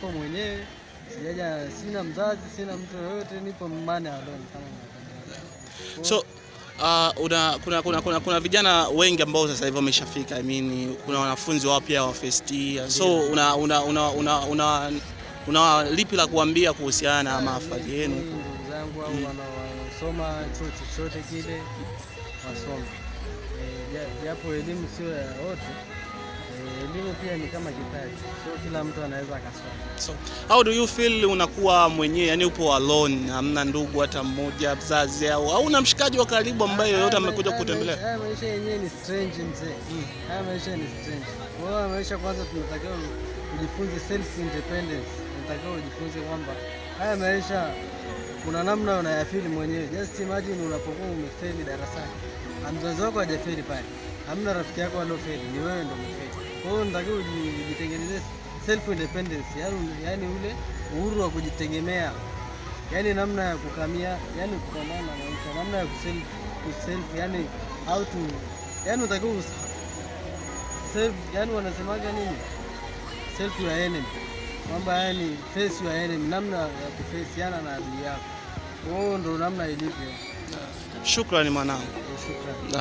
nipo mwenyewe, sijaja, sina mzazi, sina mtu yoyote, nipo mane alone kama mnavyojua. So kuna vijana wengi ambao sasa hivi wameshafika. I mean, kuna wanafunzi wapya wa first year. So una lipi la kuambia kuhusiana na mahafali yenu? Ndugu zangu au wanaosoma chuo chochote kile wasome. Japo elimu sio ya wote. Elimu pia ni kama kipaji. So kila mtu anaweza akasoma. So how do you feel unakuwa mwenyewe, yani upo alone, hamna ndugu hata mmoja, mzazi au una mshikaji wa karibu ambaye yote amekuja kutembelea? Haya maisha yenyewe ni strange mzee. Haya maisha ni strange. Kwa maisha kwanza tunatakiwa kujifunze self independence. Tunatakiwa ujifunze kwamba haya maisha kuna namna unayafeel mwenyewe. Just imagine unapokuwa umefeli darasani. Mzazi wako hajafeli pale. Hamna rafiki yako aliyofeli, ni wewe ndio umefeli. Kwa hiyo unatakiwa ujitengenezee self independence, yani ule uhuru wa kujitegemea. Yani namna ya kukamia, yani kupambana na maisha, namna ya self, yani how to, yani unatakiwa self, yani wanasemaga nini? Self your enemy. Kwamba yani face your enemy, namna ya kufaceana na adui yako. Kwa hiyo ndio namna ilivyo. Shukrani mwanangu. Shukrani.